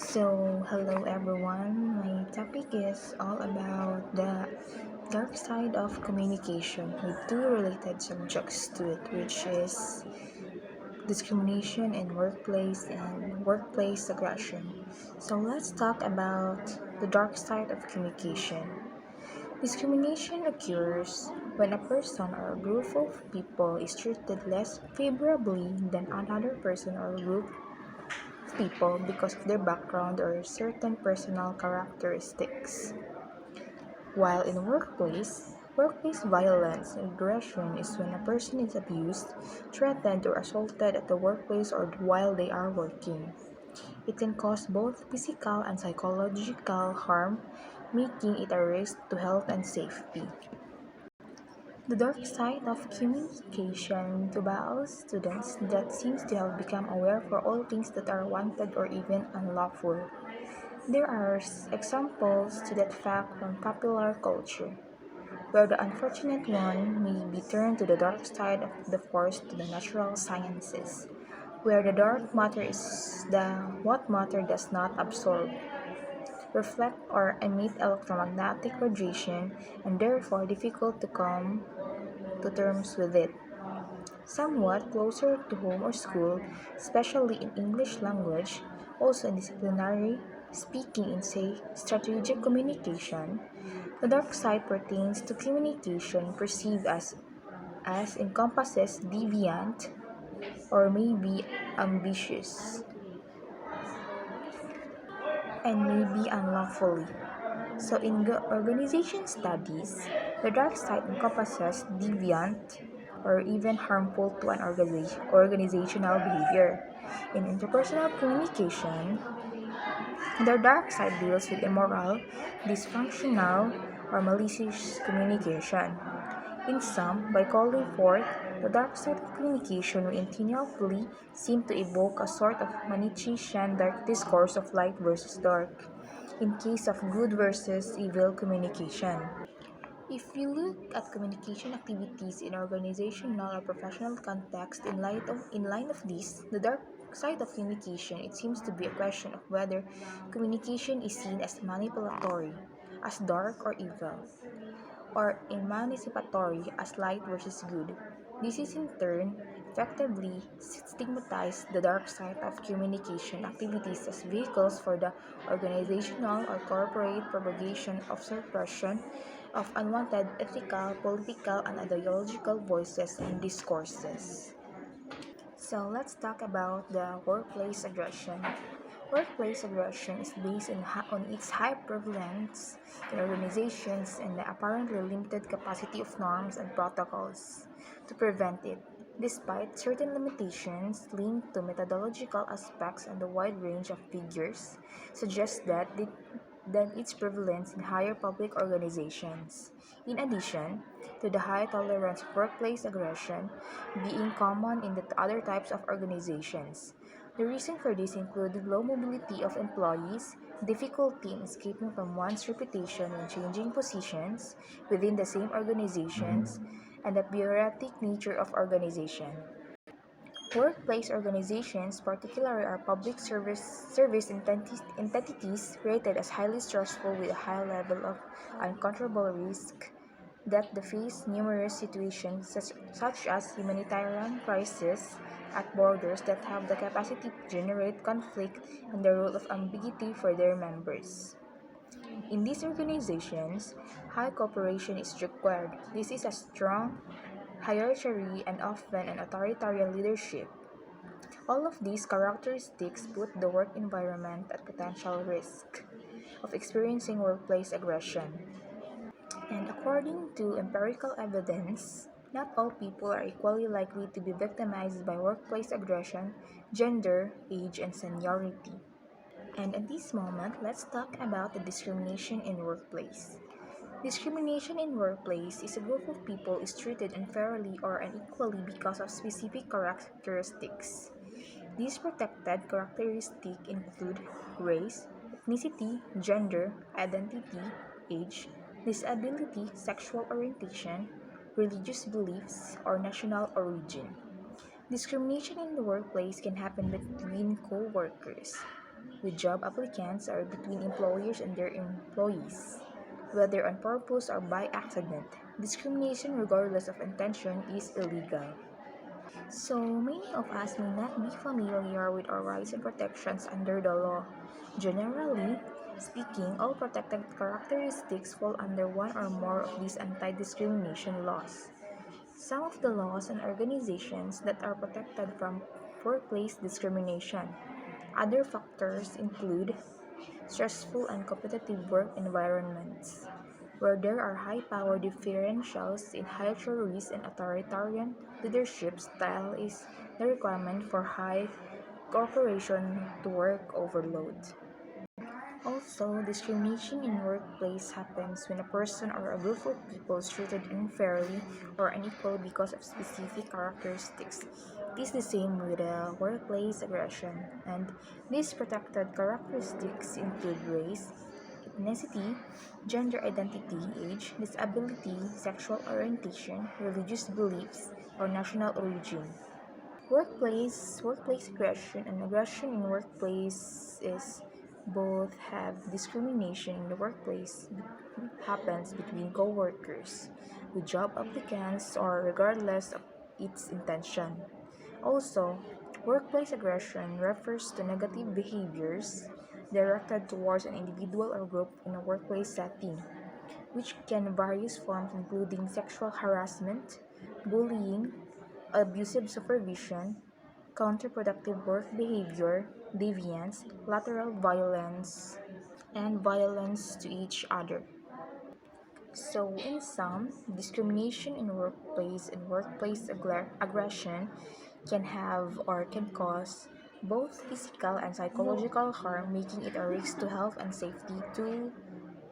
Hello everyone. My topic is all about the dark side of communication with two related subjects to it, which is discrimination in workplace and workplace aggression. So, let's talk about the dark side of communication. Discrimination occurs when a person or a group of people is treated less favorably than another person or group people because of their background or certain personal characteristics. While in workplace violence and aggression is when a person is abused, threatened, or assaulted at the workplace or while they are working. It can cause both physical and psychological harm, making it a risk to health and safety. The dark side of communication to Baal students that seems to have become aware for all things that are wanted or even unlawful. There are examples to that fact from popular culture, where the unfortunate one may be turned to the dark side of the force to the natural sciences, where the dark matter is the what matter does not absorb, reflect or emit electromagnetic radiation and therefore difficult to come to terms with it. Somewhat closer to home or school, especially in English language, also in disciplinary speaking in say strategic communication, the dark side pertains to communication perceived as encompasses deviant or maybe ambitious and maybe unlawfully. So in organization studies, the dark side encompasses deviant or even harmful to an organizational behavior. In interpersonal communication, the dark side deals with immoral, dysfunctional, or malicious communication. In sum, by calling forth the dark side of communication, we intentionally seem to evoke a sort of Manichaean dark discourse of light versus dark, in case of good versus evil communication. If we look at communication activities in organizational or professional context in line of this, the dark side of communication, it seems to be a question of whether communication is seen as manipulatory, as dark or evil, or emancipatory as light versus good. This is in turn effectively stigmatized the dark side of communication activities as vehicles for the organizational or corporate propagation of suppression of unwanted ethical, political, and ideological voices and discourses. So let's talk about the workplace aggression. Workplace aggression is based on its high prevalence in organizations and the apparently limited capacity of norms and protocols to prevent it, despite certain limitations linked to methodological aspects and the wide range of figures suggest than its prevalence in higher public organizations. In addition to the high tolerance of workplace aggression being common in the other types of organizations, the reason for this included low mobility of employees, difficulty in escaping from one's reputation when changing positions within the same organizations, and the bureaucratic nature of organization. Workplace organizations, particularly are public entities rated as highly stressful with a high level of uncontrollable risk that they face numerous situations such as humanitarian crises at borders that have the capacity to generate conflict and the role of ambiguity for their members. In these organizations, high cooperation is required. This is a strong hierarchy and often an authoritarian leadership. All of these characteristics put the work environment at potential risk of experiencing workplace aggression. And according to empirical evidence, not all people are equally likely to be victimized by workplace aggression, gender, age, and seniority. And at this moment, let's talk about the discrimination in workplace. Discrimination in workplace is a group of people is treated unfairly or unequally because of specific characteristics. These protected characteristics include race, ethnicity, gender, identity, age, disability, sexual orientation, religious beliefs, or national origin. Discrimination in the workplace can happen between co-workers, with job applicants or between employers and their employees, whether on purpose or by accident. Discrimination, regardless of intention, is illegal. So, many of us may not be familiar with our rights and protections under the law. Generally speaking, all protected characteristics fall under one or more of these anti discrimination laws. Some of the laws and organizations that are protected from workplace discrimination. Other factors include stressful and competitive work environments, where there are high-power differentials in hierarchies and authoritarian leadership style is the requirement for high cooperation to work overload. Also, discrimination in workplace happens when a person or a group of people is treated unfairly or unequally because of specific characteristics. It is the same with workplace aggression, and these protected characteristics include race, ethnicity, gender identity, age, disability, sexual orientation, religious beliefs, or national origin. Workplace aggression and aggression in workplace is both have discrimination in the workplace happens between co-workers with job applicants or regardless of its intention. Also, workplace aggression refers to negative behaviors directed towards an individual or group in a workplace setting, which can various forms including sexual harassment, bullying, abusive supervision, counterproductive work behavior, deviance, lateral violence, and violence to each other. So, in sum, discrimination in workplace and workplace aggression can have or can cause both physical and psychological harm, making it a risk to health and safety to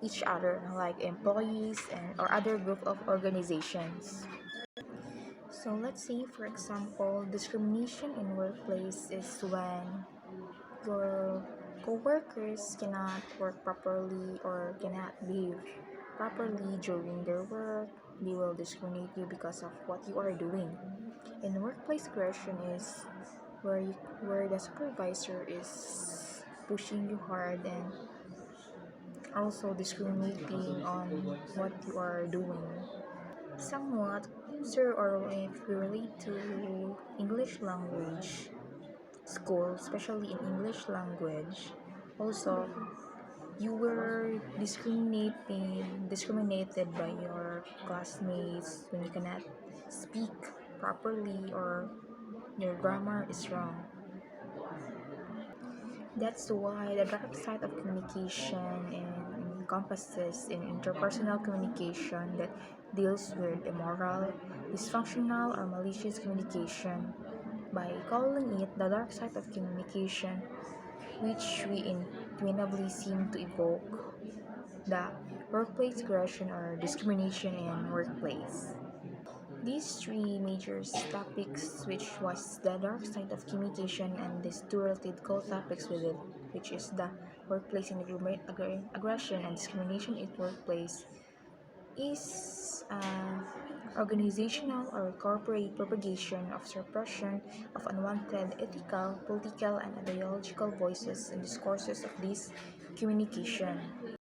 each other, like employees and or other group of organizations. So let's say, for example, discrimination in workplace is when your coworkers cannot work properly or cannot behave properly during their work. They will discriminate you because of what you are doing. And workplace aggression is where the supervisor is pushing you hard and also discriminating on what you are doing. Somewhat closer, or if we relate to English language school, especially in English language, also you were discriminated by your classmates when you cannot speak properly or your grammar is wrong. That's why the dark side of communication encompasses in interpersonal communication that deals with immoral, dysfunctional, or malicious communication. By calling it the dark side of communication, which we inevitably seem to evoke the workplace aggression or discrimination in workplace. These three major topics, which was the dark side of communication, and these two related co-topics with it, which is the workplace and aggression and discrimination in workplace, is organizational or corporate propagation of suppression of unwanted ethical, political, and ideological voices and discourses of this communication.